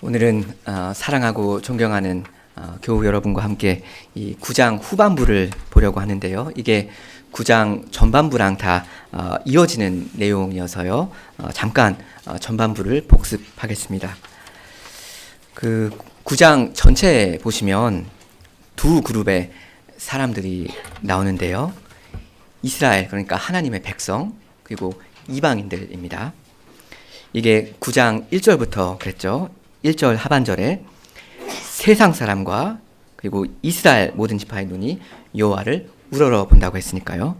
오늘은 사랑하고 존경하는 교우 여러분과 함께 이 9장 후반부를 보려고 하는데요. 이게 9장 전반부랑 다 이어지는 내용이어서요. 잠깐 전반부를 복습하겠습니다. 그 9장 전체에 보시면 두 그룹의 사람들이 나오는데요. 이스라엘, 그러니까 하나님의 백성, 그리고 이방인들입니다. 이게 9장 1절부터 그랬죠. 1절 하반절에 세상 사람과 그리고 이스라엘 모든 지파의 눈이 여호와를 우러러 본다고 했으니까요.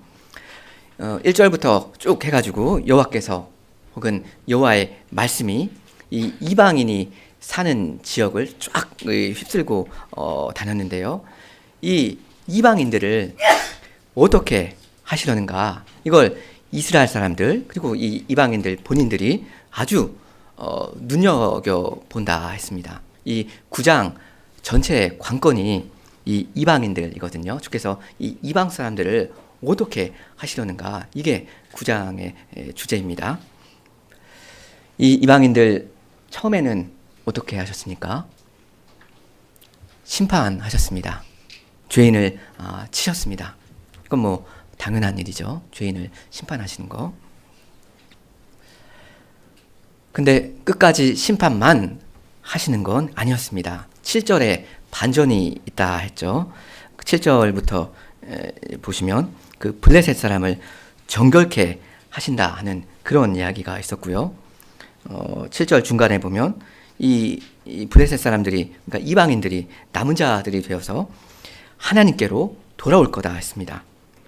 1절부터 쭉 해가지고 여호와께서 혹은 여호와의 말씀이 이 이방인이 사는 지역을 쫙 휩쓸고 다녔는데요. 이 이방인들을 어떻게 하시려는가, 이걸 이스라엘 사람들 그리고 이 이방인들 본인들이 아주 눈여겨본다 했습니다. 이 9장 전체의 관건이 이 이방인들이거든요. 주께서 이 이방 사람들을 어떻게 하시려는가, 이게 9장의 주제입니다. 이 이방인들 처음에는 어떻게 하셨습니까? 심판하셨습니다. 죄인을 치셨습니다. 이건 뭐 당연한 일이죠. 죄인을 심판하시는 거. 근데 끝까지 심판만 하시는 건 아니었습니다. 7절에 반전이 있다 했죠. 7절부터 보시면 그 블레셋 사람을 정결케 하신다 하는 그런 이야기가 있었고요. 7절 중간에 보면 이 블레셋 사람들이, 그러니까 이방인들이 남은 자들이 되어서 하나님께로 돌아올 거다 했습니다.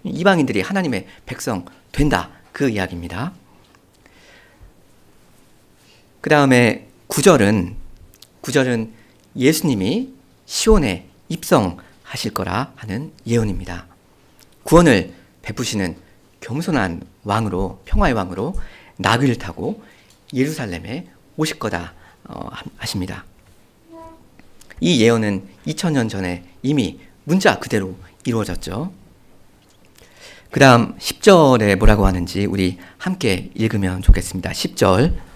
이방인들이 하나님의 백성 된다, 그 이야기입니다. 그 다음에 9절은 예수님이 시온에 입성하실 거라 하는 예언입니다. 구원을 베푸시는 겸손한 왕으로, 평화의 왕으로 나귀를 타고 예루살렘에 오실 거다 하십니다. 이 예언은 2000년 전에 이미 문자 그대로 이루어졌죠. 그 다음 10절에 뭐라고 하는지 우리 함께 읽으면 좋겠습니다. 10절,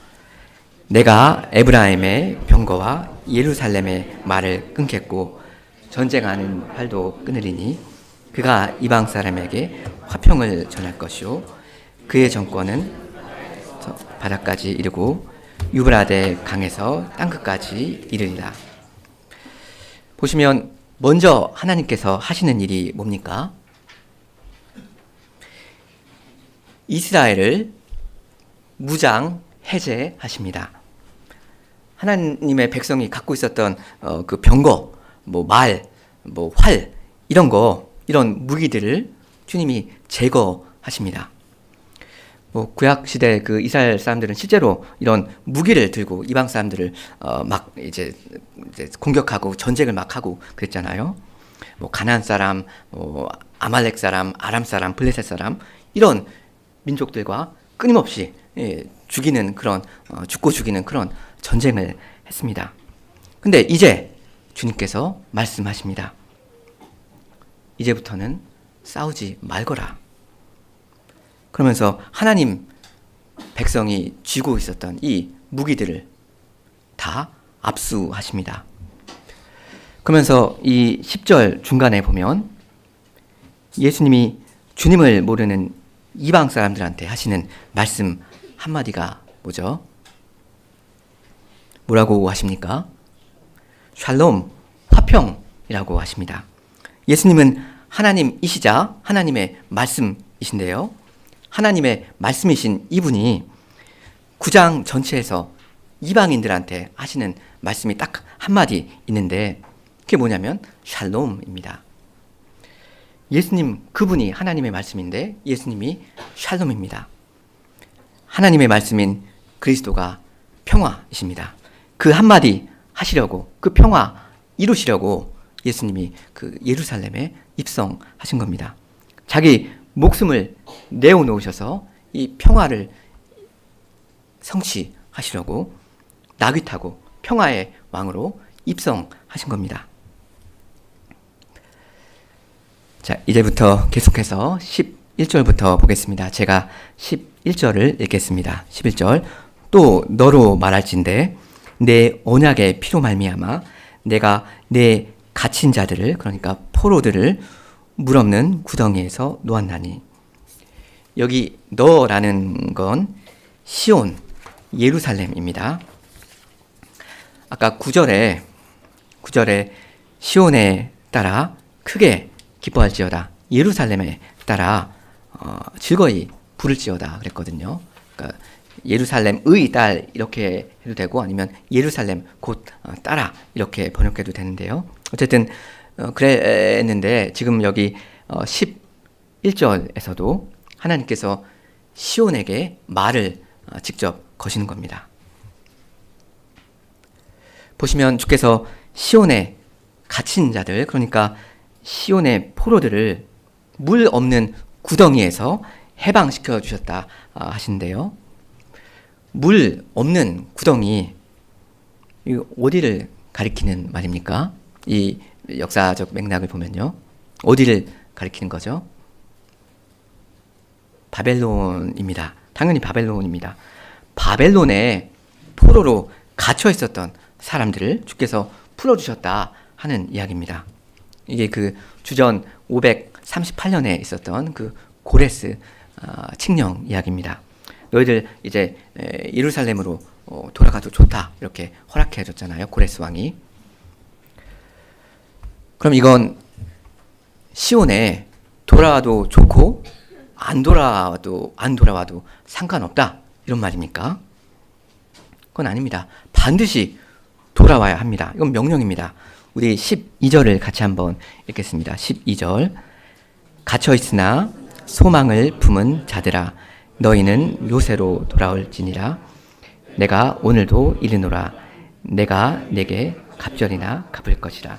내가 에브라임의 병거와 예루살렘의 말을 끊겠고 전쟁하는 활도 끊으리니 그가 이방 사람에게 화평을 전할 것이요 그의 정권은 바다까지 이르고 유브라데 강에서 땅끝까지 이르리라. 보시면 먼저 하나님께서 하시는 일이 뭡니까? 이스라엘을 무장 해제하십니다. 하나님의 백성이 갖고 있었던 그 병거, 말, 활, 이런 무기들을 주님이 제거하십니다. 구약 시대 그 이스라엘 사람들은 실제로 이런 무기를 들고 이방 사람들을 막 이제 공격하고 전쟁을 막 하고 그랬잖아요. 가나안 사람, 아말렉 사람, 아람 사람, 블레셋 사람, 이런 민족들과 끊임없이 죽고 죽이는 그런 전쟁을 했습니다. 근데 이제 주님께서 말씀하십니다. 이제부터는 싸우지 말거라. 그러면서 하나님 백성이 쥐고 있었던 이 무기들을 다 압수하십니다. 그러면서 이 10절 중간에 보면 예수님이 주님을 모르는 이방 사람들한테 하시는 말씀 한마디가 뭐죠? 뭐라고 하십니까? 샬롬, 화평이라고 하십니다. 예수님은 하나님이시자 하나님의 말씀이신데요. 하나님의 말씀이신 이분이 9장 전체에서 이방인들한테 하시는 말씀이 딱 한마디 있는데 그게 뭐냐면 샬롬입니다. 예수님, 그분이 하나님의 말씀인데 예수님이 샬롬입니다. 하나님의 말씀인 그리스도가 평화이십니다. 그 한마디 하시려고, 그 평화 이루시려고 예수님이 그 예루살렘에 입성하신 겁니다. 자기 목숨을 내어놓으셔서 이 평화를 성취하시려고 나귀 타고 평화의 왕으로 입성하신 겁니다. 자, 이제부터 계속해서 11절부터 보겠습니다. 제가 11절을 읽겠습니다. 11절, 또 너로 말할진대 내 언약의 피로 말미암아 내가 내 갇힌 자들을, 그러니까 포로들을 물 없는 구덩이에서 놓았나니. 여기 너라는 건 시온, 예루살렘입니다. 아까 9절에 시온에 따라 크게 기뻐할지어다, 예루살렘에 따라 즐거이 부를지어다 그랬거든요. 그러니까 예루살렘의 딸 이렇게 해도 되고, 아니면 예루살렘 곧 따라 이렇게 번역해도 되는데요. 어쨌든 그랬는데 지금 여기 11절에서도 하나님께서 시온에게 말을 직접 거시는 겁니다. 보시면 주께서 시온에 갇힌 자들, 그러니까 시온의 포로들을 물 없는 구덩이에서 해방시켜 주셨다 하시는데요. 물 없는 구덩이, 이 어디를 가리키는 말입니까? 이 역사적 맥락을 보면요, 어디를 가리키는 거죠? 바벨론입니다. 당연히 바벨론입니다. 바벨론에 포로로 갇혀 있었던 사람들을 주께서 풀어주셨다 하는 이야기입니다. 이게 그 주전 538년에 있었던 그 고레스 칙령 이야기입니다. 너희들 이제 예루살렘으로 돌아가도 좋다 이렇게 허락해 줬잖아요, 고레스 왕이. 그럼 이건 시온에 돌아와도 좋고 안 돌아와도 상관없다 이런 말입니까? 그건 아닙니다. 반드시 돌아와야 합니다. 이건 명령입니다. 우리 12절을 같이 한번 읽겠습니다. 12절. 갇혀 있으나 소망을 품은 자들아, 너희는 요새로 돌아올지니라. 내가 오늘도 이르노라. 내가 내게 갑절이나 갚을 것이라.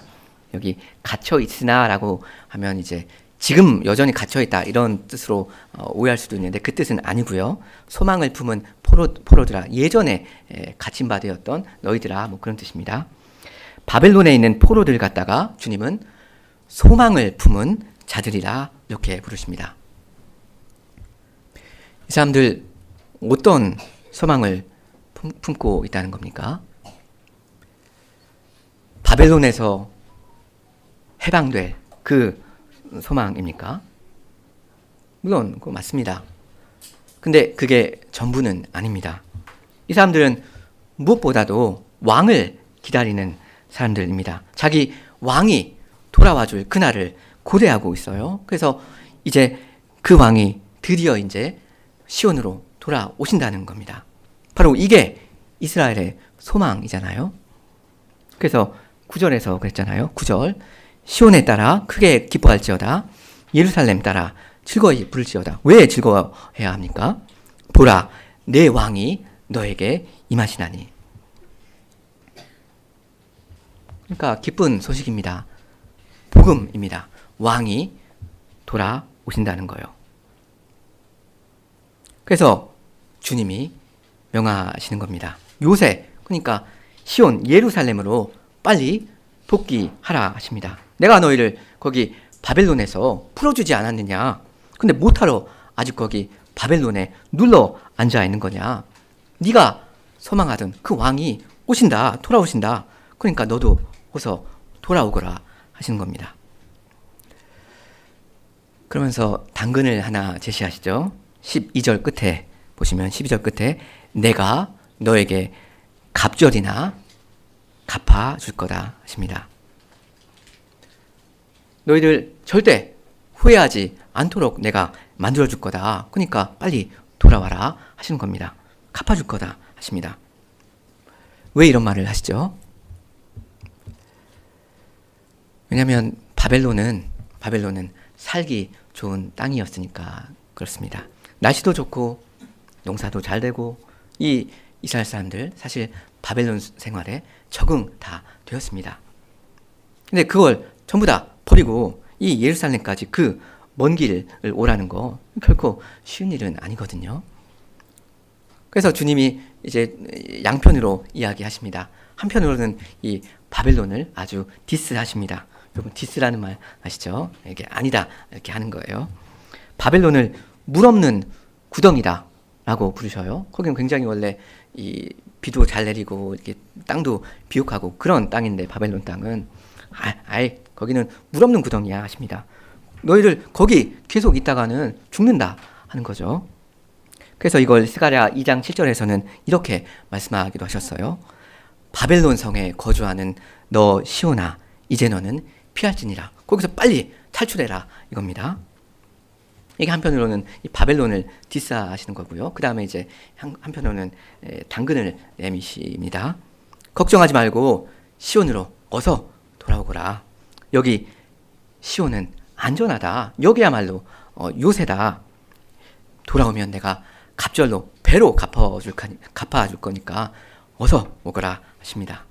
여기 갇혀 있으나라고 하면 이제 지금 여전히 갇혀 있다 이런 뜻으로 오해할 수도 있는데 그 뜻은 아니고요. 소망을 품은 포로들아, 예전에 갇힌 바 되었던 너희들아, 뭐 그런 뜻입니다. 바벨론에 있는 포로들 갖다가 주님은 소망을 품은 자들이라 이렇게 부르십니다. 이 사람들 어떤 소망을 품고 있다는 겁니까? 바벨론에서 해방될 그 소망입니까? 물론 그거 맞습니다. 근데 그게 전부는 아닙니다. 이 사람들은 무엇보다도 왕을 기다리는 사람들입니다. 자기 왕이 돌아와줄 그날을 고대하고 있어요. 그래서 이제 그 왕이 드디어 이제 시온으로 돌아오신다는 겁니다. 바로 이게 이스라엘의 소망이잖아요. 그래서 9절에서 그랬잖아요. 9절. 시온에 따라 크게 기뻐할지어다, 예루살렘 따라 즐거이 부를지어다. 왜 즐거워해야 합니까? 보라, 내 왕이 너에게 임하시나니. 그러니까 기쁜 소식입니다. 복음입니다. 왕이 돌아오신다는 거예요. 그래서 주님이 명하시는 겁니다. 요새, 그러니까 시온 예루살렘으로 빨리 복귀하라 하십니다. 내가 너희를 거기 바벨론에서 풀어주지 않았느냐? 근데 못하러 아직 거기 바벨론에 눌러 앉아 있는 거냐? 네가 소망하던 그 왕이 오신다, 돌아오신다. 그러니까 너도 어서 돌아오거라 하시는 겁니다. 그러면서 당근을 하나 제시하시죠. 12절 끝에 보시면 12절 끝에 내가 너에게 갑절이나 갚아줄 거다 하십니다. 너희들 절대 후회하지 않도록 내가 만들어줄 거다. 그러니까 빨리 돌아와라 하시는 겁니다. 갚아줄 거다 하십니다. 왜 이런 말을 하시죠? 왜냐하면 바벨론은 살기 좋은 땅이었으니까 그렇습니다. 날씨도 좋고 농사도 잘 되고 이 이스라엘 사람들 사실 바벨론 생활에 적응 다 되었습니다. 근데 그걸 전부 다 버리고 이 예루살렘까지 그 먼 길을 오라는 거 결코 쉬운 일은 아니거든요. 그래서 주님이 이제 양편으로 이야기하십니다. 한편으로는 이 바벨론을 아주 디스하십니다. 여러분 디스라는 말 아시죠? 이게 아니다 이렇게 하는 거예요. 바벨론을 물 없는 구덩이다 라고 부르셔요. 거기는 굉장히 원래 이 비도 잘 내리고 이렇게 땅도 비옥하고 그런 땅인데 바벨론 땅은 아예 거기는 물 없는 구덩이야 하십니다. 너희들 거기 계속 있다가는 죽는다 하는 거죠. 그래서 이걸 스가랴 2장 7절에서는 이렇게 말씀하기도 하셨어요. 바벨론 성에 거주하는 너 시온아, 이제 너는 피할지니라. 거기서 빨리 탈출해라 이겁니다. 이게 한편으로는 이 바벨론을 디스하시는 거고요. 그 다음에 이제 한편으로는 당근을 내미십니다. 걱정하지 말고 시온으로 어서 돌아오거라. 여기 시온은 안전하다. 여기야말로 요새다. 돌아오면 내가 갑절로 배로 갚아줄 거니까 어서 오거라 하십니다.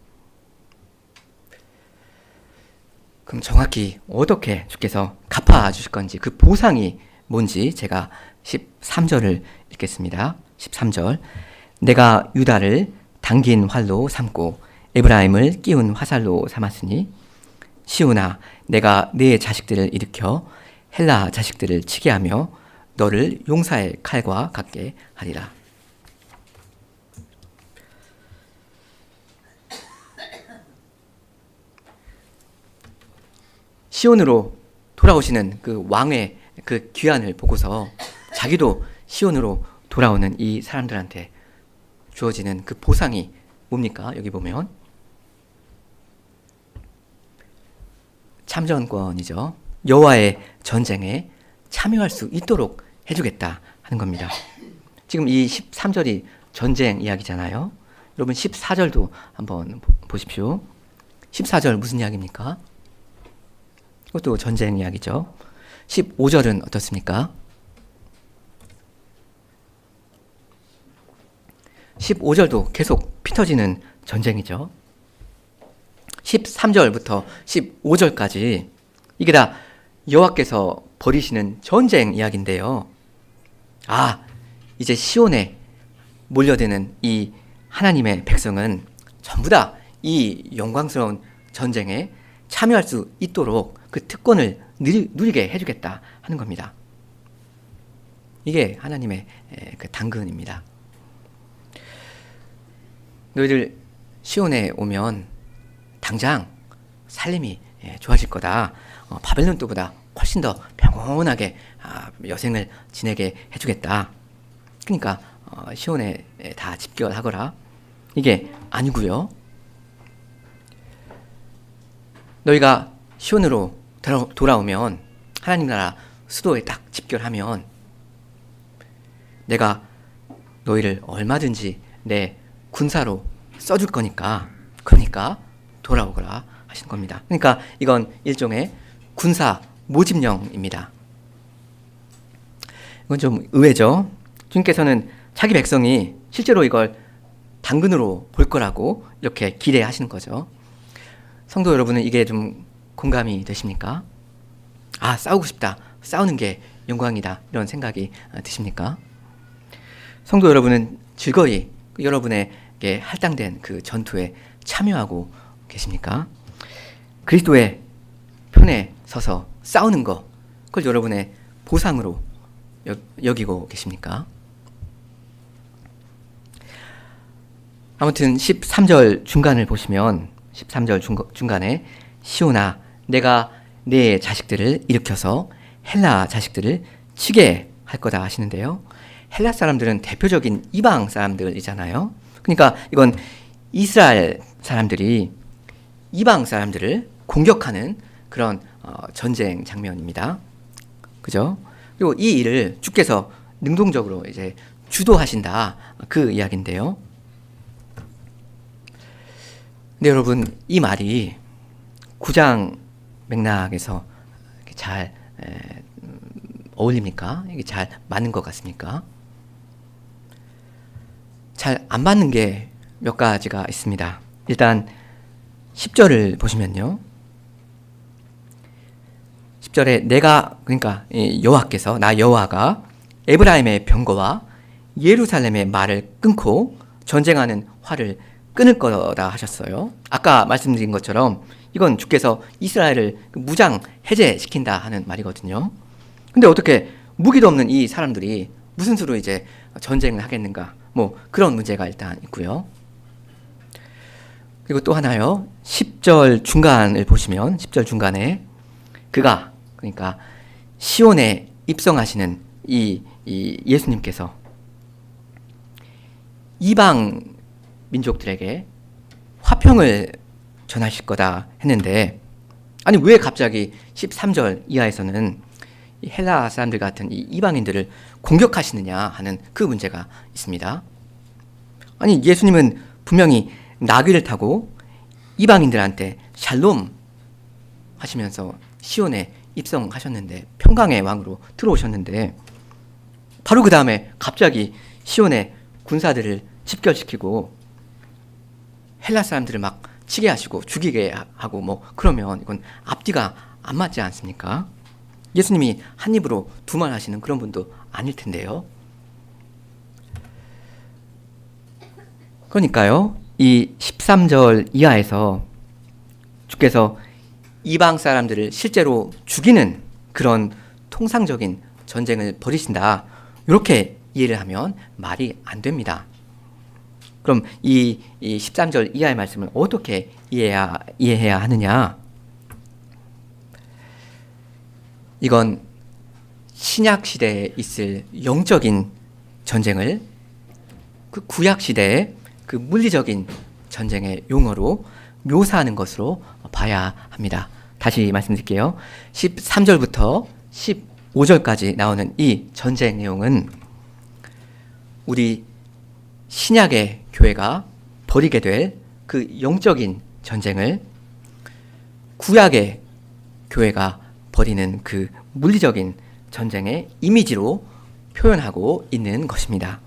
그럼 정확히 어떻게 주께서 갚아주실 건지 그 보상이 뭔지 제가 13절을 읽겠습니다. 13절 내가 유다를 당긴 활로 삼고 에브라임을 끼운 화살로 삼았으니 시온아 내가 네 자식들을 일으켜 헬라 자식들을 치게 하며 너를 용사의 칼과 같게 하리라. 시온으로 돌아오시는 그 왕의 그 귀환을 보고서 자기도 시온으로 돌아오는 이 사람들한테 주어지는 그 보상이 뭡니까? 여기 보면 참전권이죠. 여호와의 전쟁에 참여할 수 있도록 해주겠다 하는 겁니다. 지금 이 13절이 전쟁 이야기잖아요. 여러분 14절도 한번 보십시오. 14절 무슨 이야기입니까? 이것도 전쟁 이야기죠. 15절은 어떻습니까? 15절도 계속 피 터지는 전쟁이죠. 13절부터 15절까지 이게 다 여호와께서 벌이시는 전쟁 이야기인데요. 이제 시온에 몰려드는 이 하나님의 백성은 전부 다 이 영광스러운 전쟁에 참여할 수 있도록 그 특권을 누리게 해주겠다 하는 겁니다. 이게 하나님의 그 당근입니다. 너희들 시온에 오면 당장 삶이 좋아질 거다. 바벨론 때보다 훨씬 더 평온하게 여생을 지내게 해주겠다. 그러니까 시온에 다 집결하거라. 이게 아니고요. 너희가 시온으로 돌아오면 하나님 나라 수도에 딱 집결하면 내가 너희를 얼마든지 내 군사로 써줄 거니까 그러니까 돌아오거라 하신 겁니다. 그러니까 이건 일종의 군사 모집령입니다. 이건 좀 의외죠. 주님께서는 자기 백성이 실제로 이걸 당근으로 볼 거라고 이렇게 기대하시는 거죠. 성도 여러분은 이게 좀 공감이 되십니까? 싸우고 싶다. 싸우는 게 영광이다. 이런 생각이 드십니까? 성도 여러분은 즐거이 여러분에게 할당된 그 전투에 참여하고 계십니까? 그리스도의 편에 서서 싸우는 거, 그걸 여러분의 보상으로 여기고 계십니까? 아무튼 13절 중간을 보시면 13절 중간에 시온아 내가 네 자식들을 일으켜서 헬라 자식들을 치게 할 거다 하시는데요. 헬라 사람들은 대표적인 이방 사람들이잖아요. 그러니까 이건 이스라엘 사람들이 이방 사람들을 공격하는 그런 전쟁 장면입니다. 그죠? 그리고 이 일을 주께서 능동적으로 이제 주도하신다 그 이야기인데요. 근데 여러분 이 말이 구장 맥락에서 잘 어울립니까? 이게 잘 맞는 것 같습니까? 잘 안 맞는 게 몇 가지가 있습니다. 일단 10절을 보시면요. 10절에 내가 그러니까 여호와께서 나 여호와가 에브라임의 병거와 예루살렘의 말을 끊고 전쟁하는 활을 끊을 거다 하셨어요. 아까 말씀드린 것처럼 이건 주께서 이스라엘을 무장 해제시킨다 하는 말이거든요. 근데 어떻게 무기도 없는 이 사람들이 무슨 수로 이제 전쟁을 하겠는가? 뭐 그런 문제가 일단 있고요. 그리고 또 하나요. 10절 중간을 보시면 10절 중간에 그가 그러니까 시온에 입성하시는 이 예수님께서 이방 민족들에게 화평을 전하실 거다 했는데 아니 왜 갑자기 13절 이하에서는 이 헬라 사람들 같은 이 이방인들을 공격하시느냐 하는 그 문제가 있습니다. 아니 예수님은 분명히 나귀를 타고 이방인들한테 샬롬 하시면서 시온에 입성하셨는데 평강의 왕으로 들어오셨는데 바로 그 다음에 갑자기 시온에 군사들을 집결시키고 헬라 사람들을 막 치게 하시고 죽이게 하고 뭐 그러면 이건 앞뒤가 안 맞지 않습니까? 예수님이 한 입으로 두 말 하시는 그런 분도 아닐 텐데요. 그러니까요. 이 13절 이하에서 주께서 이방 사람들을 실제로 죽이는 그런 통상적인 전쟁을 벌이신다. 이렇게 이해를 하면 말이 안 됩니다. 그럼 이 13절 이하의 말씀을 어떻게 이해해야 하느냐? 이건 신약 시대에 있을 영적인 전쟁을 그 구약 시대의 그 물리적인 전쟁의 용어로 묘사하는 것으로 봐야 합니다. 다시 말씀드릴게요. 13절부터 15절까지 나오는 이 전쟁 내용은 우리 신약의 교회가 벌이게 될 그 영적인 전쟁을 구약의 교회가 벌이는 그 물리적인 전쟁의 이미지로 표현하고 있는 것입니다.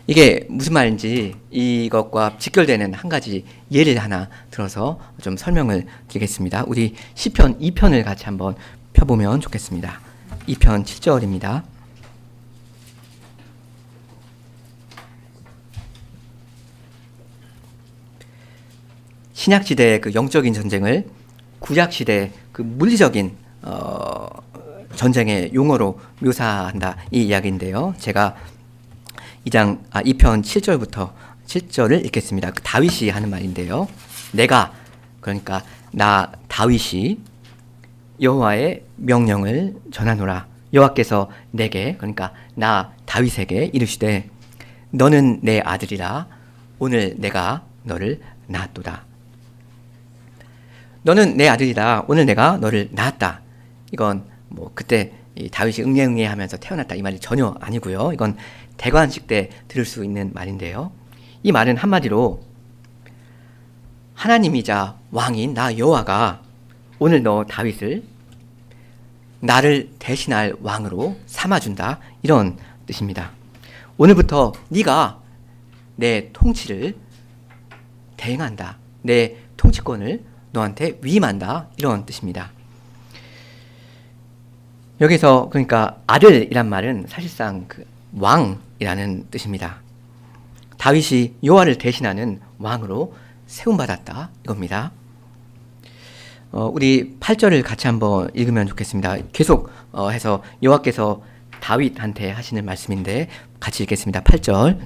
이게 무슨 말인지 이것과 직결되는 한 가지 예를 하나 들어서 좀 설명을 드리겠습니다. 우리 시편 2편을 같이 한번 펴보면 좋겠습니다. 2편 7절입니다. 신약시대의 그 영적인 전쟁을 구약시대의 그 물리적인 전쟁의 용어로 묘사한다 이 이야기인데요. 제가 2편 7절부터 7절을 읽겠습니다. 그 다윗이 하는 말인데요. 내가 그러니까 나 다윗이 여호와의 명령을 전하노라. 여호와께서 내게 그러니까 나 다윗에게 이르시되 너는 내 아들이라 오늘 내가 너를 낳았도다. 너는 내 아들이다. 오늘 내가 너를 낳았다. 이건 뭐 그때 이 다윗이 응애응애하면서 태어났다 이 말이 전혀 아니고요. 이건 대관식 때 들을 수 있는 말인데요. 이 말은 한마디로 하나님이자 왕인 나 여호와가 오늘 너 다윗을 나를 대신할 왕으로 삼아준다 이런 뜻입니다. 오늘부터 네가 내 통치를 대행한다. 내 통치권을 너한테 위임한다 이런 뜻입니다. 여기서 그러니까 아들이란 말은 사실상 그 왕이라는 뜻입니다. 다윗이 여호와를 대신하는 왕으로 세움받았다 이겁니다. 우리 8절을 같이 한번 읽으면 좋겠습니다. 계속 해서 여호와께서 다윗한테 하시는 말씀인데 같이 읽겠습니다. 8절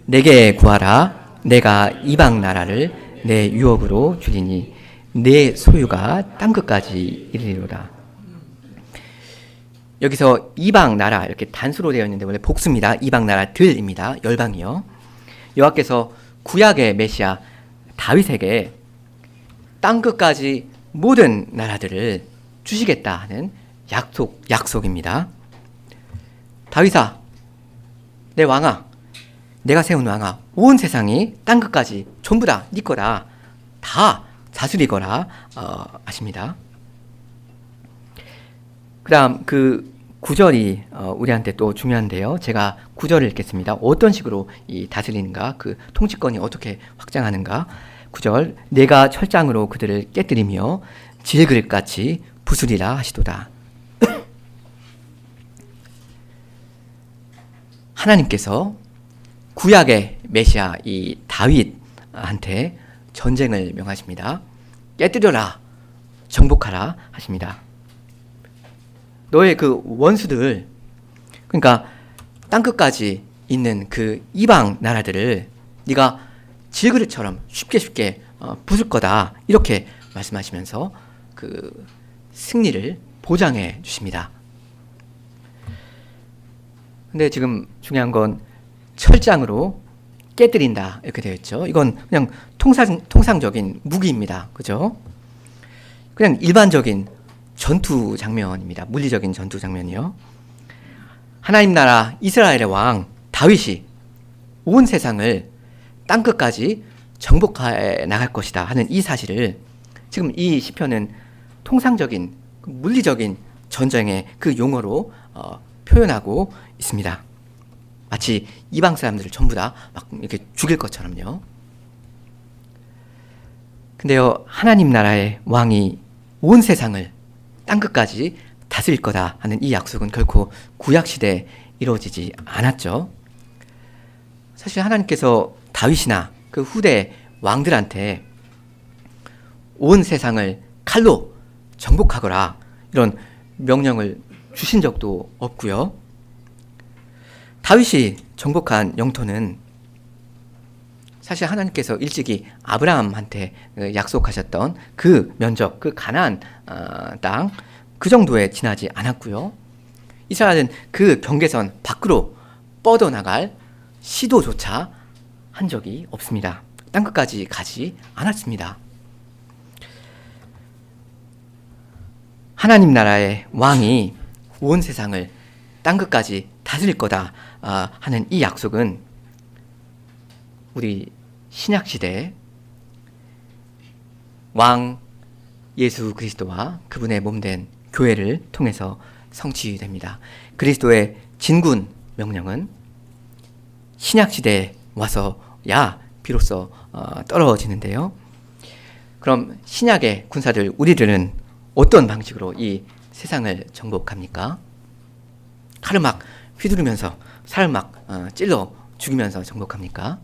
내게 구하라 내가 이방 나라를 내 유업으로 주리니 내 소유가 땅끝까지 이르리로다. 여기서 이방 나라 이렇게 단수로 되어 있는데 원래 복수입니다. 이방 나라들입니다. 열방이요. 여호와께서 구약의 메시아 다윗에게 땅끝까지 모든 나라들을 주시겠다 하는 약속입니다. 다윗아, 내 왕아, 내가 세운 왕아, 온 세상이 땅끝까지 전부 다 네 거다. 다 다스리거라 하십니다. 그 다음 그 9절이 우리한테 또 중요한데요. 제가 9절을 읽겠습니다. 어떤 식으로 이 다스리는가, 그 통치권이 어떻게 확장하는가. 9절 내가 철장으로 그들을 깨뜨리며 질그릇같이 부수리라 하시도다. 하나님께서 구약의 메시아 이 다윗한테 전쟁을 명하십니다. 깨뜨려라, 정복하라 하십니다. 너의 그 원수들, 그러니까 땅끝까지 있는 그 이방 나라들을 네가 질그릇처럼 쉽게 부술 거다, 이렇게 말씀하시면서 그 승리를 보장해 주십니다. 근데 지금 중요한 건 철장으로 깨뜨린다 이렇게 되어 있죠. 이건 그냥 통상적인 무기입니다. 그죠? 그냥 일반적인 전투 장면입니다. 물리적인 전투 장면이요. 하나님 나라 이스라엘의 왕 다윗이 온 세상을 땅끝까지 정복해 나갈 것이다 하는 이 사실을 지금 이 시편은 통상적인 물리적인 전쟁의 그 용어로 표현하고 있습니다. 마치 이방 사람들을 전부 다 막 이렇게 죽일 것처럼요. 근데요, 하나님 나라의 왕이 온 세상을 땅끝까지 다스릴 거다 하는 이 약속은 결코 구약시대에 이루어지지 않았죠. 사실 하나님께서 다윗이나 그 후대 왕들한테 온 세상을 칼로 정복하거라 이런 명령을 주신 적도 없고요. 다윗이 정복한 영토는 사실 하나님께서 일찍이 아브라함한테 약속하셨던 그 면적, 그 가나안 땅, 그 정도에 지나지 않았고요. 이스라엘은 그 경계선 밖으로 뻗어나갈 시도조차 한 적이 없습니다. 땅끝까지 가지 않았습니다. 하나님 나라의 왕이 온 세상을 땅끝까지 다스릴 거다 하는 이 약속은 우리 신약시대에 왕 예수 그리스도와 그분의 몸된 교회를 통해서 성취됩니다. 그리스도의 진군 명령은 신약시대에 와서야 비로소 떨어지는데요. 그럼 신약의 군사들, 우리들은 어떤 방식으로 이 세상을 정복합니까? 칼을 막 휘두르면서 사람을 막 찔러 죽이면서 정복합니까?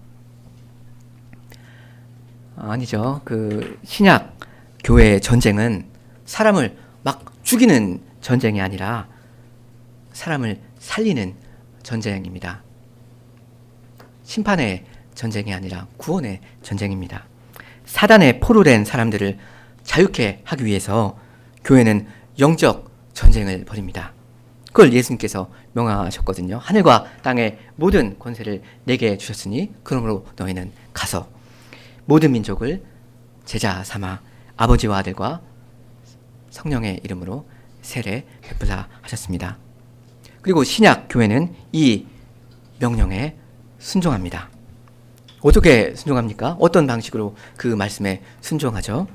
아니죠. 그 신약 교회의 전쟁은 사람을 막 죽이는 전쟁이 아니라 사람을 살리는 전쟁입니다. 심판의 전쟁이 아니라 구원의 전쟁입니다. 사단의 포로 된 사람들을 자유케 하기 위해서 교회는 영적 전쟁을 벌입니다. 그걸 예수님께서 명하셨거든요. 하늘과 땅의 모든 권세를 내게 주셨으니 그러므로 너희는 가서 모든 민족을 제자 삼아 아버지와 아들과 성령의 이름으로 세례 베풀라 하셨습니다. 그리고 신약 교회는 이 명령에 순종합니다. 어떻게 순종합니까? 어떤 방식으로 그 말씀에 순종하죠?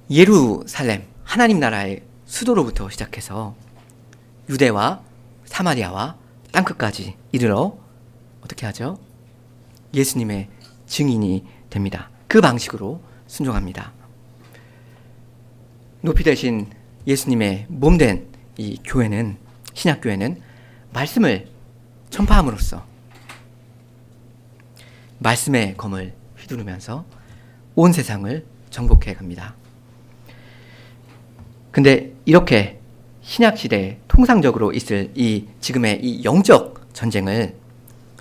예루살렘, 하나님 나라의 수도로부터 시작해서 유대와 사마리아와 땅끝까지 이르러 어떻게 하죠? 예수님의 증인이 됩니다. 그 방식으로 순종합니다. 높이 되신 예수님의 몸된 이 교회는, 신약교회는 말씀을 전파함으로써 말씀의 검을 휘두르면서 온 세상을 정복해 갑니다. 근데 이렇게 신약시대에 통상적으로 있을 이 지금의 이 영적 전쟁을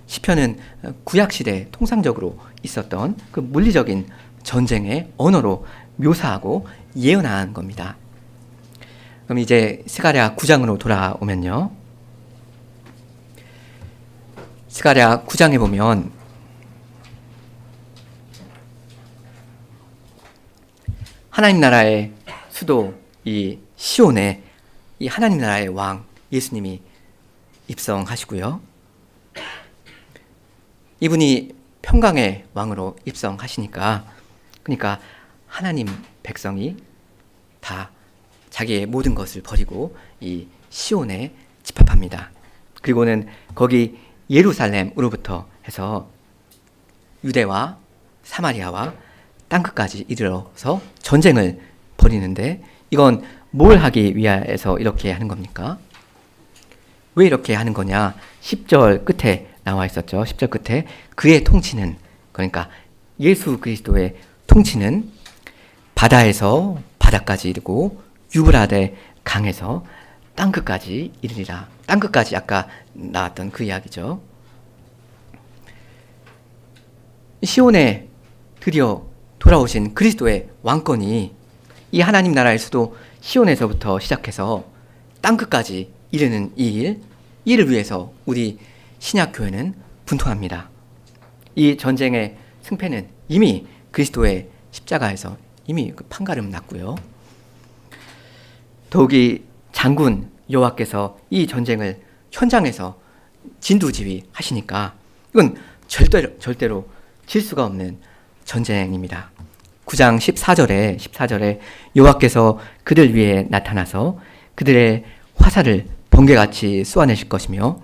시편은 구약시대에 통상적으로 있었던 그 물리적인 전쟁의 언어로 묘사하고 예언한 겁니다. 그럼 이제 스가랴 9장으로 돌아오면요. 스가랴 9장에 보면 하나님 나라의 수도 이 시온에 이 하나님 나라의 왕 예수님이 입성하시고요. 이분이 평강의 왕으로 입성하시니까, 그러니까 하나님 백성이 다 자기의 모든 것을 버리고 이 시온에 집합합니다. 그리고는 거기 예루살렘으로부터 해서 유대와 사마리아와 땅끝까지 이르러서 전쟁을 벌이는데, 이건 뭘 하기 위해서 이렇게 하는 겁니까? 왜 이렇게 하는 거냐? 10절 끝에 나와 있었죠. 10절 끝에 그의 통치는, 그러니까 예수 그리스도의 통치는 바다에서 바다까지 이르고 유브라데 강에서 땅끝까지 이르리라. 땅끝까지 아까 나왔던 그 이야기죠. 시온에 드디어 돌아오신 그리스도의 왕권이 이 하나님 나라의 수도 시온에서부터 시작해서 땅끝까지 이르는 이를 위해서 우리 신약교회는 분통합니다. 이 전쟁의 승패는 이미 그리스도의 십자가에서 이미 그 판가름 났고요. 더욱이 장군 여호와께서 이 전쟁을 현장에서 진두지휘 하시니까 이건 절대로 질 수가 없는 전쟁입니다. 9장 14절에 여호와께서 그들 위에 나타나서 그들의 화살을 번개같이 쏘아내실 것이며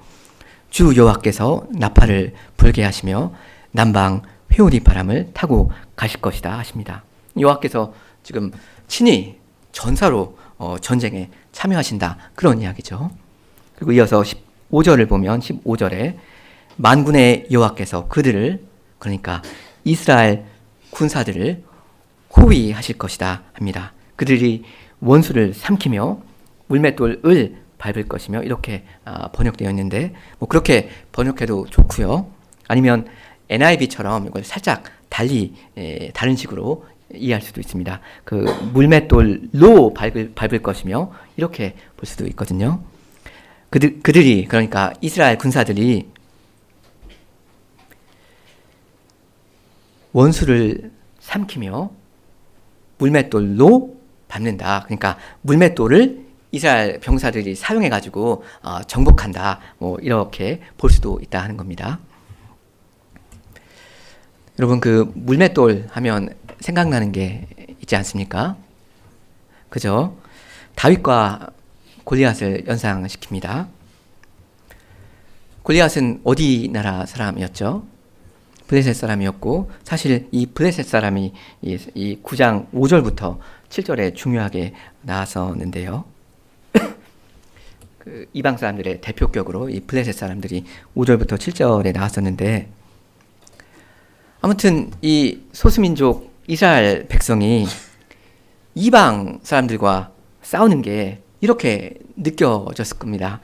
주 여호와께서 나팔을 불게 하시며 남방 회오리 바람을 타고 가실 것이다 하십니다. 여호와께서 지금 친히 전사로 전쟁에 참여하신다, 그런 이야기죠. 그리고 이어서 15절을 보면 15절에 만군의 여호와께서 그들을, 그러니까 이스라엘 군사들을 호위하실 것이다 합니다. 그들이 원수를 삼키며 물맷돌을 밟을 것이며, 이렇게 번역되어 있는데 뭐 그렇게 번역해도 좋고요. 아니면 NIV처럼 이걸 살짝 다른 식으로 이해할 수도 있습니다. 그 물맷돌로 밟을 것이며, 이렇게 볼 수도 있거든요. 그들이, 그러니까 이스라엘 군사들이 원수를 삼키며 물맷돌로 밟는다. 그러니까 물맷돌을 이스라엘 병사들이 사용해가지고 정복한다. 뭐 이렇게 볼 수도 있다 하는 겁니다. 여러분, 그 물맷돌 하면 생각나는 게 있지 않습니까? 그죠? 다윗과 골리앗을 연상시킵니다. 골리앗은 어디 나라 사람이었죠? 블레셋 사람이었고, 사실 이 블레셋 사람이 이 9장 5절부터 7절에 중요하게 나왔었는데요. 그 이방 사람들의 대표격으로 이 블레셋 사람들이 5절부터 7절에 나왔었는데, 아무튼 이 소수민족 이스라엘 백성이 이방 사람들과 싸우는 게 이렇게 느껴졌을 겁니다.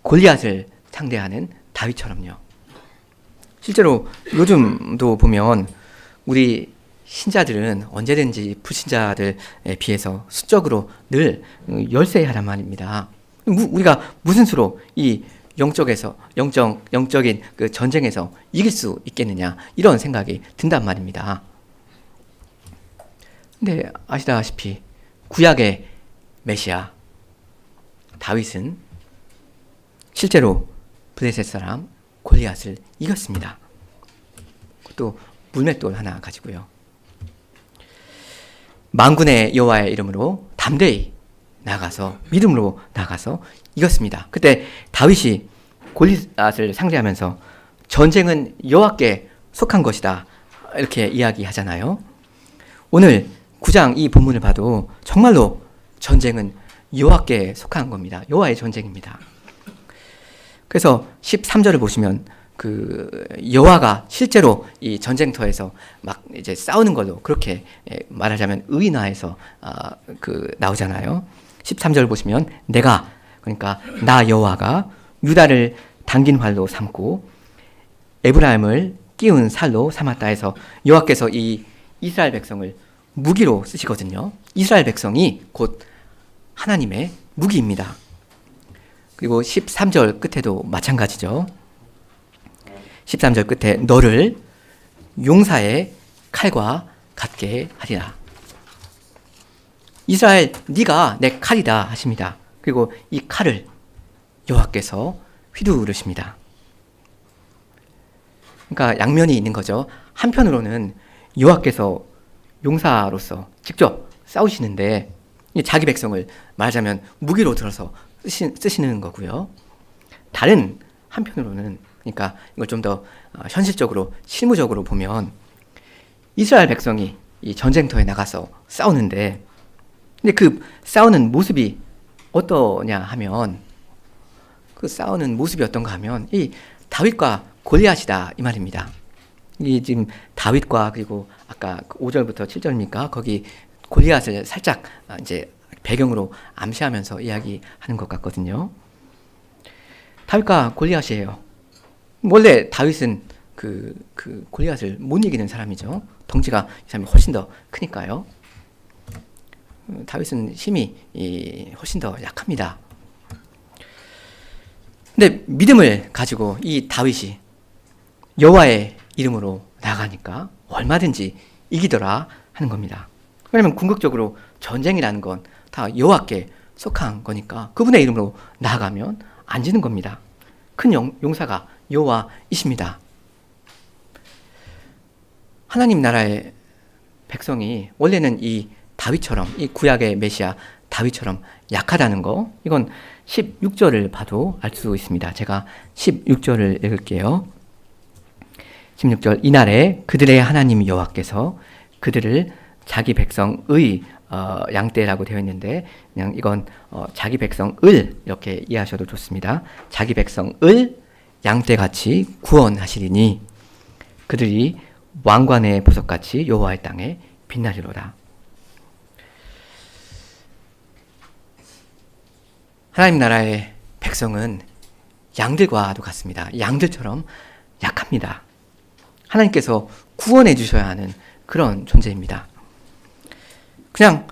골리앗을 상대하는 다윗처럼요. 실제로 요즘도 보면 우리 신자들은 언제든지 불신자들에 비해서 수적으로 늘 열세하란 말입니다. 우리가 무슨 수로 이 영적인 그 전쟁에서 이길 수 있겠느냐, 이런 생각이 든단 말입니다. 근데 아시다시피 구약의 메시아 다윗은 실제로 블레셋 사람 골리앗을 이겼습니다. 또 물맷돌 하나 가지고요. 만군의 여호와의 이름으로 담대히 나가서, 믿음으로 나가서 이겼습니다. 그때 다윗이 골리앗을 상대하면서 전쟁은 여호와께 속한 것이다, 이렇게 이야기하잖아요. 오늘 9장 이 본문을 봐도 정말로 전쟁은 여호와께 속한 겁니다. 여호와의 전쟁입니다. 그래서 13절을 보시면 그 여호와가 실제로 이 전쟁터에서 막 이제 싸우는 걸로, 그렇게 말하자면 의인화해서 그 나오잖아요. 13절 보시면 내가, 그러니까 나 여호와가 유다를 당긴 활로 삼고 에브라임을 끼운 살로 삼았다 해서 여호와께서 이 이스라엘 백성을 무기로 쓰시거든요. 이스라엘 백성이 곧 하나님의 무기입니다. 그리고 13절 끝에도 마찬가지죠. 13절 끝에 너를 용사의 칼과 같게 하리라. 이스라엘, 네가 내 칼이다 하십니다. 그리고 이 칼을 여호와께서 휘두르십니다. 그러니까 양면이 있는 거죠. 한편으로는 여호와께서 용사로서 직접 싸우시는데 자기 백성을 말하자면 무기로 들어서 쓰시는 거고요. 다른 한편으로는, 그러니까 이걸 좀 더 현실적으로 실무적으로 보면 이스라엘 백성이 이 전쟁터에 나가서 싸우는데, 근데 그 싸우는 모습이 어떠냐 하면, 그 싸우는 모습이 어떤가 하면 이 다윗과 골리앗이다 이 말입니다. 이 지금 다윗과, 그리고 아까 5절부터 7절입니까? 거기 골리앗을 살짝 이제 배경으로 암시하면서 이야기하는 것 같거든요. 다윗과 골리앗이에요. 원래 다윗은 그 골리앗을 못 이기는 사람이죠. 덩치가 이 사람이 훨씬 더 크니까요. 다윗은 힘이 훨씬 더 약합니다. 근데 믿음을 가지고 이 다윗이 여호와의 이름으로 나가니까 얼마든지 이기더라 하는 겁니다. 왜냐하면 궁극적으로 전쟁이라는 건 다 여호와께 속한 거니까 그분의 이름으로 나아가면 안 지는 겁니다. 큰 용사가 여호와이십니다. 하나님 나라의 백성이 원래는 이 다윗처럼, 이 구약의 메시아 다윗처럼 약하다는 거, 이건 16절을 봐도 알 수 있습니다. 제가 16절을 읽을게요. 16절, 이날에 그들의 하나님 여호와께서 그들을 자기 백성의 양떼라고 되어 있는데 그냥 이건 자기 백성을 이렇게 이해하셔도 좋습니다. 자기 백성을 양떼같이 구원하시리니 그들이 왕관의 보석같이 여호와의 땅에 빛나리로다. 하나님 나라의 백성은 양들과도 같습니다. 양들처럼 약합니다. 하나님께서 구원해 주셔야 하는 그런 존재입니다. 그냥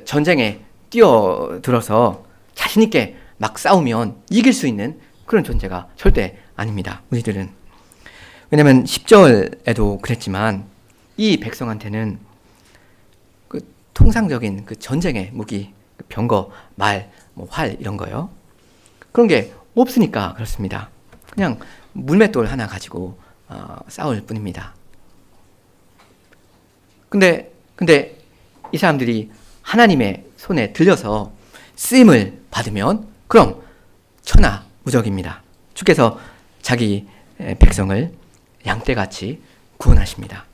전쟁에 뛰어들어서 자신 있게 막 싸우면 이길 수 있는 그런 존재가 절대 아닙니다. 우리들은. 왜냐하면 10절에도 그랬지만 이 백성한테는 그 통상적인 그 전쟁의 무기, 병거, 말, 활 이런 거요. 그런 게 없으니까 그렇습니다. 그냥 물맷돌 하나 가지고 싸울 뿐입니다. 근데 이 사람들이 하나님의 손에 들려서 쓰임을 받으면 그럼 천하무적입니다. 주께서 자기 백성을 양떼같이 구원하십니다.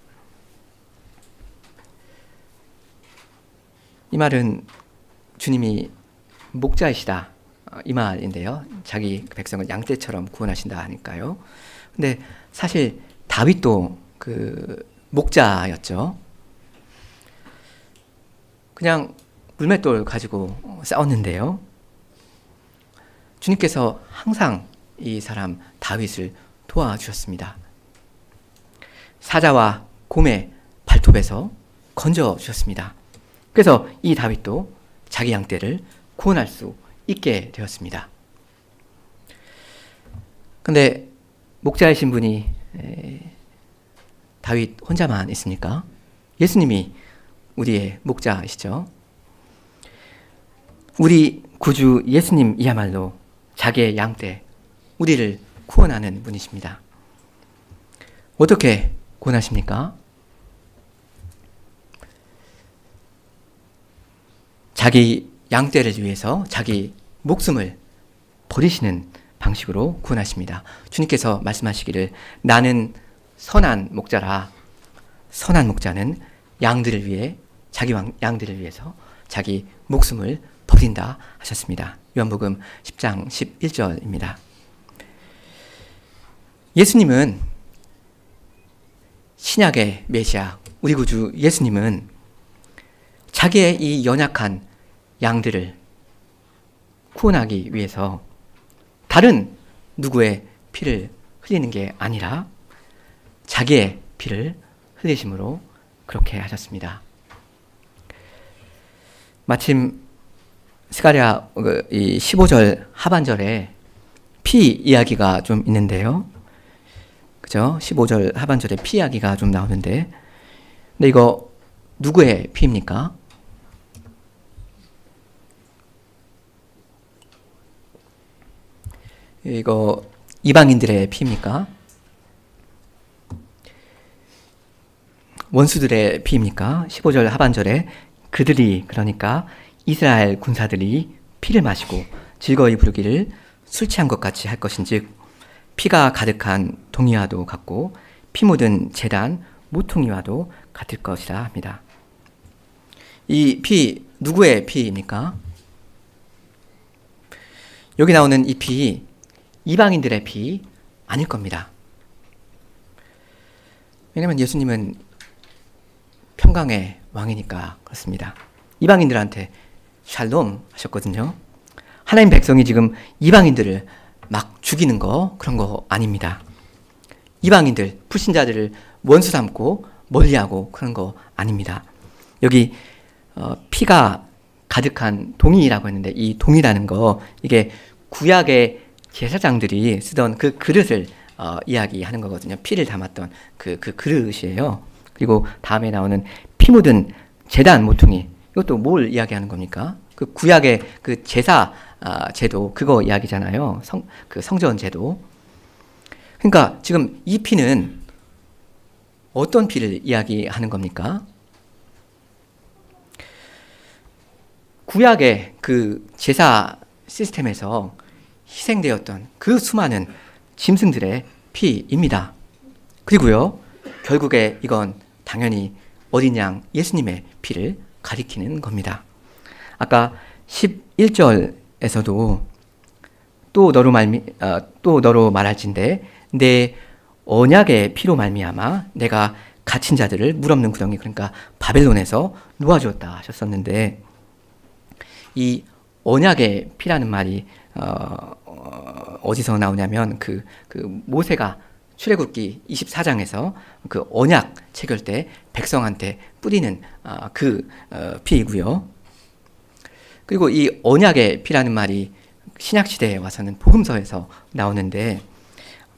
이 말은 주님이 목자이시다 이 말인데요. 자기 백성을 양떼처럼 구원하신다 하니까요. 근데 사실 다윗도 그 목자였죠. 그냥 물맷돌 가지고 싸웠는데요. 주님께서 항상 이 사람 다윗을 도와주셨습니다. 사자와 곰의 발톱에서 건져주셨습니다. 그래서 이 다윗도 자기 양떼를 구원할 수 있게 되었습니다. 근데 목자이신 분이 다윗 혼자만 있습니까? 예수님이 우리의 목자이시죠. 우리 구주 예수님이야말로 자기의 양떼, 우리를 구원하는 분이십니다. 어떻게 구원하십니까? 자기 양떼를 위해서 자기 목숨을 버리시는 방식으로 구원하십니다. 주님께서 말씀하시기를 나는 선한 목자라. 선한 목자는 양들을 위해 자기 양들을 위해서 자기 목숨을 버린다 하셨습니다. 요한복음 10장 11절입니다. 예수님은 신약의 메시아 우리 구주 예수님은 자기의 이 연약한 양들을 구원하기 위해서 다른 누구의 피를 흘리는 게 아니라 자기의 피를 흘리심으로 그렇게 하셨습니다. 마침 스가랴 15절 하반절에 피 이야기가 좀 있는데요. 그죠? 15절 하반절에 피 이야기가 좀 나오는데 근데 이거 누구의 피입니까? 이거 이방인들의 피입니까? 원수들의 피입니까? 15절 하반절에 그들이 그러니까 이스라엘 군사들이 피를 마시고 즐거이 부르기를 술 취한 것 같이 할 것인즉 피가 가득한 동이와도 같고 피 묻은 제단 모퉁이와도 같을 것이라 합니다. 이 피 누구의 피입니까? 여기 나오는 이 피 이방인들의 피 아닐 겁니다. 왜냐하면 예수님은 평강의 왕이니까 그렇습니다. 이방인들한테 샬롬 하셨거든요. 하나님 백성이 지금 이방인들을 막 죽이는 거 그런 거 아닙니다. 이방인들, 불신자들을 원수 삼고 멀리하고 그런 거 아닙니다. 여기 피가 가득한 동이라고 했는데 이 동이라는 거 이게 구약의 제사장들이 쓰던 그 그릇을 이야기하는 거거든요. 피를 담았던 그 그릇이에요. 그리고 다음에 나오는 피 묻은 제단 모퉁이 이것도 뭘 이야기하는 겁니까? 그 구약의 그 제사 제도 그거 이야기잖아요. 그 성전 제도. 그러니까 지금 이 피는 어떤 피를 이야기하는 겁니까? 구약의 그 제사 시스템에서 희생되었던 그 수많은 짐승들의 피입니다. 그리고요, 결국에 이건 당연히 어린 양 예수님의 피를 가리키는 겁니다. 아까 11절에서도 또 너로 말할진대 내 언약의 피로 말미암아 내가 갇힌 자들을 물 없는 구덩이 그러니까 바벨론에서 놓아주었다 하셨었는데 이 언약의 피라는 말이 어디서 나오냐면 그 모세가 출애굽기 24장에서 그 언약 체결 때 백성한테 뿌리는 피이고요. 그리고 이 언약의 피라는 말이 신약 시대에 와서는 복음서에서 나오는데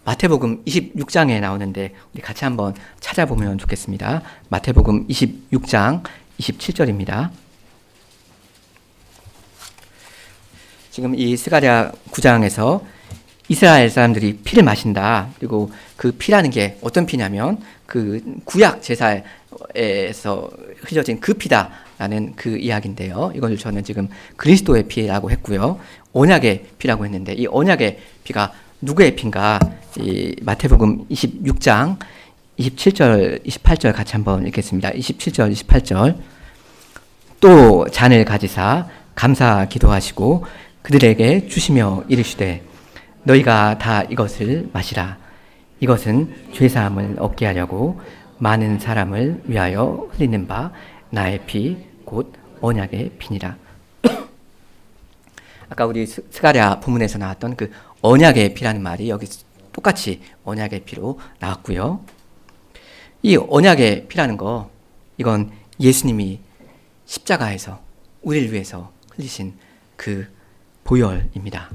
마태복음 26장에 나오는데 우리 같이 한번 찾아보면 좋겠습니다. 마태복음 26장 27절입니다. 지금 이 스가랴 9장에서 이스라엘 사람들이 피를 마신다. 그리고 그 피라는 게 어떤 피냐면 그 구약 제사에서 흘려진 그 피다라는 그 이야기인데요. 이걸 저는 지금 그리스도의 피라고 했고요. 언약의 피라고 했는데 이 언약의 피가 누구의 피인가? 이 마태복음 26장 27절, 28절 같이 한번 읽겠습니다. 27절, 28절. 또 잔을 가지사 감사 기도하시고 그들에게 주시며 이르시되 너희가 다 이것을 마시라. 이것은 죄사함을 얻게 하려고 많은 사람을 위하여 흘리는 바 나의 피 곧 언약의 피니라. 아까 우리 스가랴 본문에서 나왔던 그 언약의 피라는 말이 여기 똑같이 언약의 피로 나왔고요. 이 언약의 피라는 거 이건 예수님이 십자가에서 우리를 위해서 흘리신 그 보혈입니다.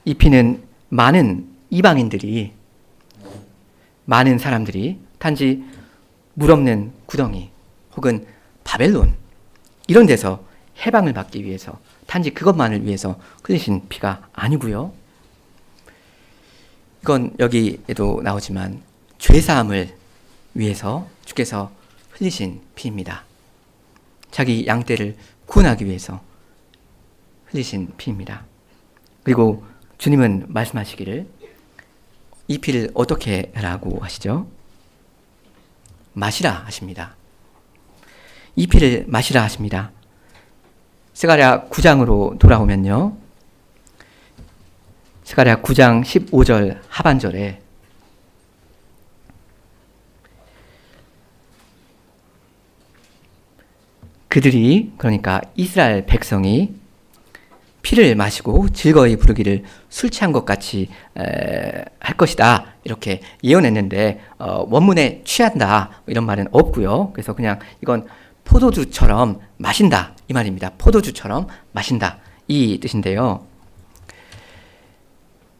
이 피는 많은 이방인들이 많은 사람들이 단지 물 없는 구덩이 혹은 바벨론 이런 데서 해방을 받기 위해서 단지 그것만을 위해서 흘리신 피가 아니고요. 이건 여기에도 나오지만 죄사함을 위해서 주께서 흘리신 피입니다. 자기 양떼를 구원하기 위해서 흘리신 피입니다. 그리고 주님은 말씀하시기를 이 피를 어떻게 하라고 하시죠? 마시라 하십니다. 이 피를 마시라 하십니다. 스가랴 9장으로 돌아오면요. 스가랴 9장 15절 하반절에 그들이 그러니까 이스라엘 백성이 피를 마시고 즐거이 부르기를 술 취한 것 같이 할 것이다 이렇게 예언했는데 원문에 취한다 이런 말은 없고요. 그래서 그냥 이건 포도주처럼 마신다 이 말입니다. 포도주처럼 마신다 이 뜻인데요.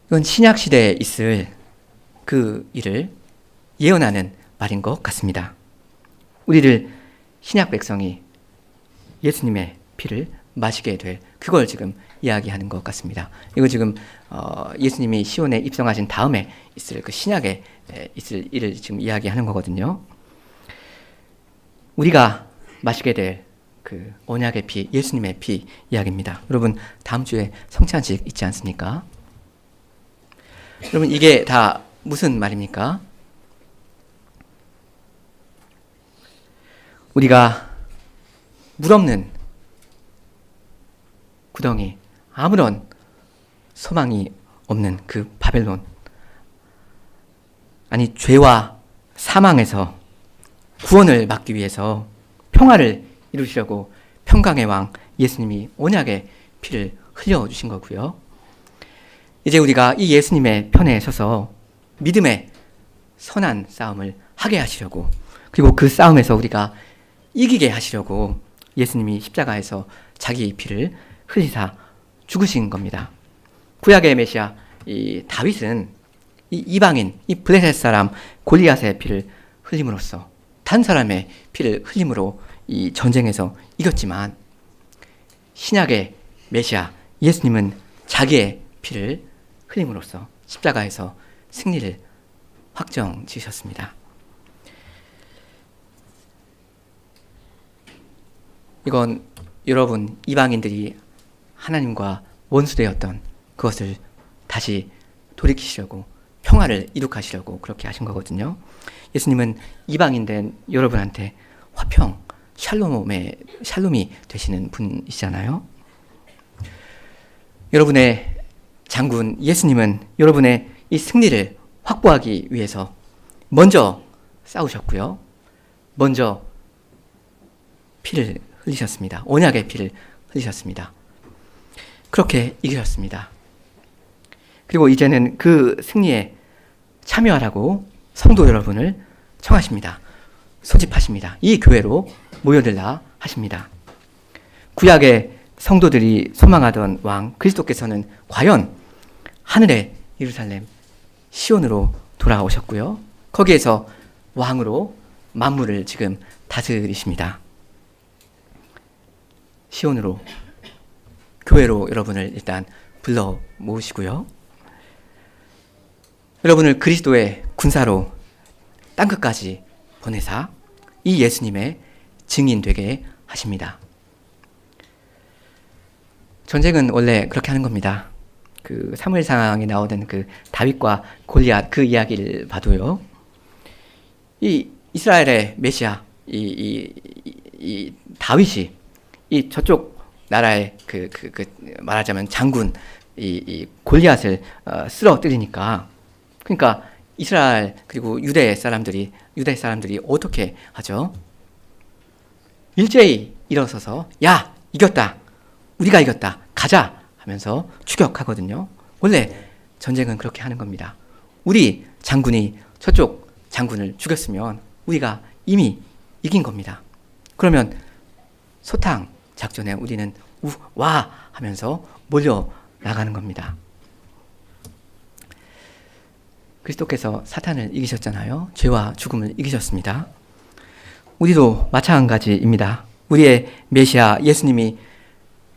이건 신약 시대에 있을 그 일을 예언하는 말인 것 같습니다. 우리를 신약 백성이 예수님의 피를 마시게 될 그걸 지금 이야기하는 것 같습니다. 이거 지금 예수님이 시온에 입성하신 다음에 있을 그 신약에 있을 일을 지금 이야기하는 거거든요. 우리가 마시게 될 그 언약의 피, 예수님의 피 이야기입니다. 여러분 다음 주에 성찬식 있지 않습니까? 여러분 이게 다 무슨 말입니까? 우리가 물 없는 구덩이, 아무런 소망이 없는 그 바벨론, 아니 죄와 사망에서 구원을 막기 위해서 평화를 이루시려고 평강의 왕 예수님이 언약의 피를 흘려주신 거고요. 이제 우리가 이 예수님의 편에 서서 믿음의 선한 싸움을 하게 하시려고, 그리고 그 싸움에서 우리가 이기게 하시려고 예수님이 십자가에서 자기 피를 흘리사 죽으신 겁니다. 구약의 메시아 이 다윗은 이 이방인, 이 블레셋 사람 골리앗의 피를 흘림으로써, 단 사람의 피를 흘림으로 이 전쟁에서 이겼지만, 신약의 메시아 예수님은 자기의 피를 흘림으로써 십자가에서 승리를 확정 지으셨습니다. 이건 여러분 이방인들이 하나님과 원수되었던 그것을 다시 돌이키시려고, 평화를 이룩하시려고 그렇게 하신 거거든요. 예수님은 이방인 된 여러분한테 화평, 샬롬이 되시는 분이시잖아요. 여러분의 장군 예수님은 여러분의 이 승리를 확보하기 위해서 먼저 싸우셨고요. 먼저 피를 흘리셨습니다. 언약의 피를 흘리셨습니다. 그렇게 이기셨습니다. 그리고 이제는 그 승리에 참여하라고 성도 여러분을 청하십니다. 소집하십니다. 이 교회로 모여들라 하십니다. 구약의 성도들이 소망하던 왕 그리스도께서는 과연 하늘의 예루살렘 시온으로 돌아오셨고요. 거기에서 왕으로 만물을 지금 다스리십니다. 시온으로, 교회로 여러분을 일단 불러 모으시고요. 여러분을 그리스도의 군사로 땅끝까지 보내사 이 예수님의 증인 되게 하십니다. 전쟁은 원래 그렇게 하는 겁니다. 그 사무엘상에 나오던 그 다윗과 골리앗 그 이야기를 봐도요. 이 이스라엘의 메시아 이 다윗이 이 저쪽 나라의 그 말하자면 장군 이 골리앗을 쓰러뜨리니까, 그러니까 이스라엘 그리고 유대 사람들이 어떻게 하죠? 일제히 일어서서 야, 이겼다, 우리가 이겼다, 가자 하면서 추격하거든요. 원래 전쟁은 그렇게 하는 겁니다. 우리 장군이 저쪽 장군을 죽였으면 우리가 이미 이긴 겁니다. 그러면 소탕 작전에 우리는 와 하면서 몰려 나가는 겁니다. 그리스도께서 사탄을 이기셨잖아요. 죄와 죽음을 이기셨습니다. 우리도 마찬가지입니다. 우리의 메시아 예수님이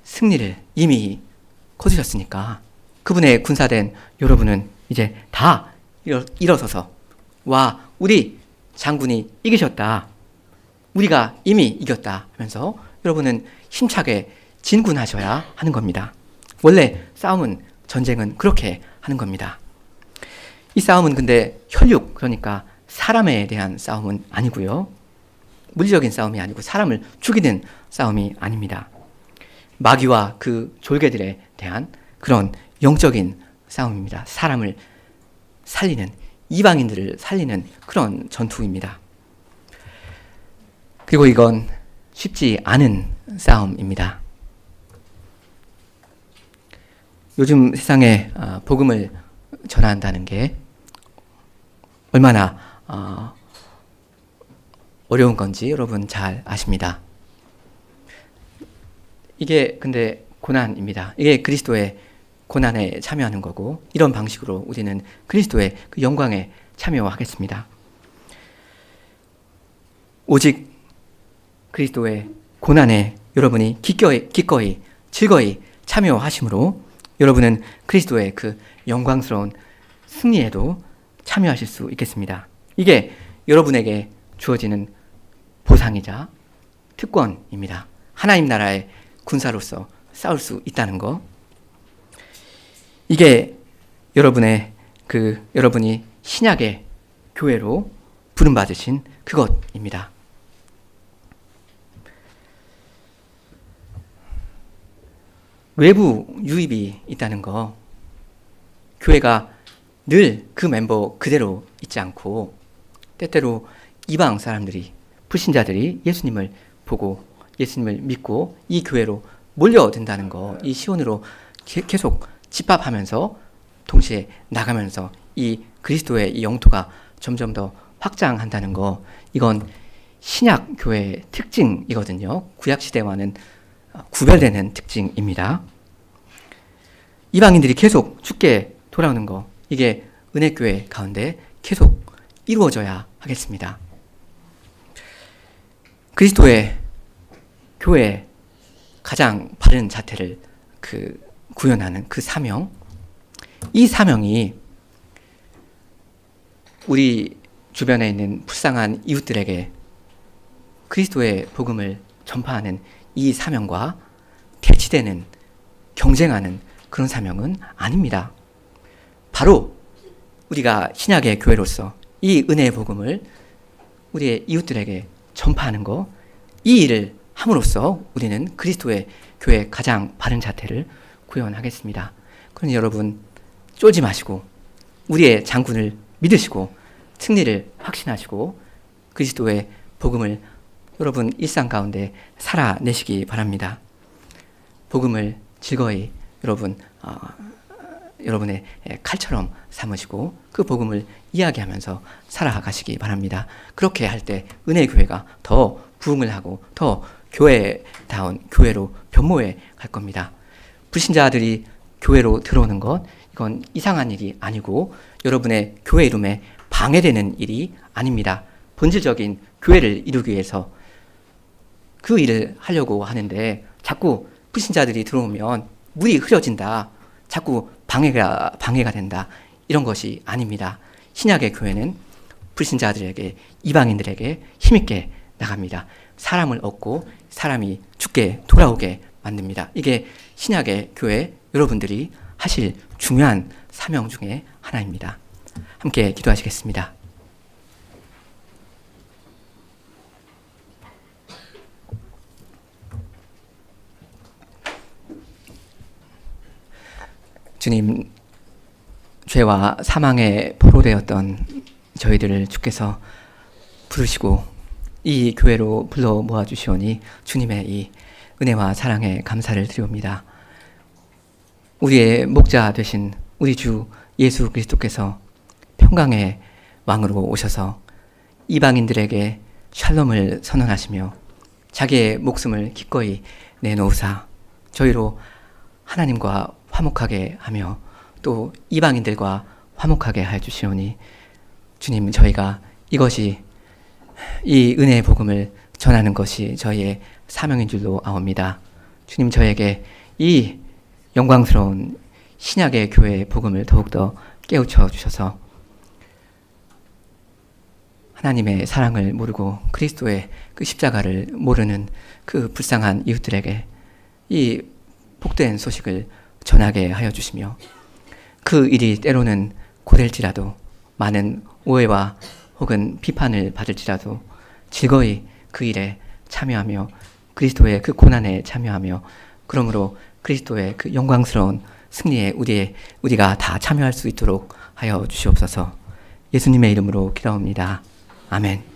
승리를 이미 거두셨으니까 그분의 군사된 여러분은 이제 다 일어서서 와, 우리 장군이 이기셨다, 우리가 이미 이겼다 하면서 여러분은 힘차게 진군하셔야 하는 겁니다. 원래 싸움은, 전쟁은 그렇게 하는 겁니다. 이 싸움은 근데 혈육, 그러니까 사람에 대한 싸움은 아니고요. 물리적인 싸움이 아니고 사람을 죽이는 싸움이 아닙니다. 마귀와 그 졸개들에 대한 그런 영적인 싸움입니다. 사람을 살리는, 이방인들을 살리는 그런 전투입니다. 그리고 이건 쉽지 않은 싸움입니다. 요즘 세상에 복음을 전한다는 게 얼마나 어려운 건지 여러분 잘 아십니다. 이게 근데 고난입니다. 이게 그리스도의 고난에 참여하는 거고, 이런 방식으로 우리는 그리스도의 그 영광에 참여하겠습니다. 오직 그리스도의 고난에 여러분이 기꺼이 즐거이 참여하심으로 여러분은 그리스도의 그 영광스러운 승리에도 참여하실 수 있겠습니다. 이게 여러분에게 주어지는 보상이자 특권입니다. 하나님 나라의 군사로서 싸울 수 있다는 거. 이게 여러분이 신약의 교회로 부름받으신 그것입니다. 외부 유입이 있다는 거, 교회가 늘 그 멤버 그대로 있지 않고 때때로 이방 사람들이 불신자들이 예수님을 보고 예수님을 믿고 이 교회로 몰려든다는 거, 이 시온으로 계속 집합하면서 동시에 나가면서 이 그리스도의 이 영토가 점점 더 확장한다는 거, 이건 신약 교회의 특징이거든요. 구약 시대와는 구별되는 특징입니다. 이방인들이 계속 주께 돌아오는 거, 이게 은혜교회 가운데 계속 이루어져야 하겠습니다. 그리스도의 교회의 가장 바른 자태를 구현하는 그 사명, 이 사명이 우리 주변에 있는 불쌍한 이웃들에게 그리스도의 복음을 전파하는 이 사명과 대치되는, 경쟁하는 그런 사명은 아닙니다. 바로 우리가 신약의 교회로서 이 은혜의 복음을 우리의 이웃들에게 전파하는 거, 이 일을 함으로써 우리는 그리스도의 교회의 가장 바른 자태를 구현하겠습니다. 그러니 여러분, 쫄지 마시고 우리의 장군을 믿으시고 승리를 확신하시고 그리스도의 복음을 여러분 일상 가운데 살아내시기 바랍니다. 복음을 즐거이 여러분의 칼처럼 삼으시고 그 복음을 이야기하면서 살아가시기 바랍니다. 그렇게 할 때 은혜교회가 더 부흥을 하고 더 교회다운 교회로 변모해 갈 겁니다. 불신자들이 교회로 들어오는 것, 이건 이상한 일이 아니고 여러분의 교회 이름에 방해되는 일이 아닙니다. 본질적인 교회를 이루기 위해서 그 일을 하려고 하는데 자꾸 불신자들이 들어오면 물이 흐려진다, 자꾸 방해가 된다, 이런 것이 아닙니다. 신약의 교회는 불신자들에게, 이방인들에게 힘있게 나갑니다. 사람을 얻고 사람이 죽게 돌아오게 만듭니다. 이게 신약의 교회 여러분들이 하실 중요한 사명 중에 하나입니다. 함께 기도하시겠습니다. 주님, 죄와 사망에 포로되었던 저희들을 주께서 부르시고 이 교회로 불러 모아주시오니 주님의 이 은혜와 사랑에 감사를 드리옵니다. 우리의 목자 되신 우리 주 예수 그리스도께서 평강의 왕으로 오셔서 이방인들에게 샬롬을 선언하시며 자기의 목숨을 기꺼이 내놓으사 저희로 하나님과 화목하게 하며 또 이방인들과 화목하게 해 주시오니 주님, 저희가 이것이 이 은혜의 복음을 전하는 것이 저희의 사명인 줄로 아옵니다. 주님, 저에게 이 영광스러운 신약의 교회의 복음을 더욱더 깨우쳐 주셔서 하나님의 사랑을 모르고 그리스도의 그 십자가를 모르는 그 불쌍한 이웃들에게 이 복된 소식을 전하게 하여 주시며 그 일이 때로는 고될지라도 많은 오해와 혹은 비판을 받을지라도 즐거이 그 일에 참여하며 그리스도의 그 고난에 참여하며 그러므로 그리스도의 그 영광스러운 승리에 우리가 다 참여할 수 있도록 하여 주시옵소서. 예수님의 이름으로 기도합니다. 아멘.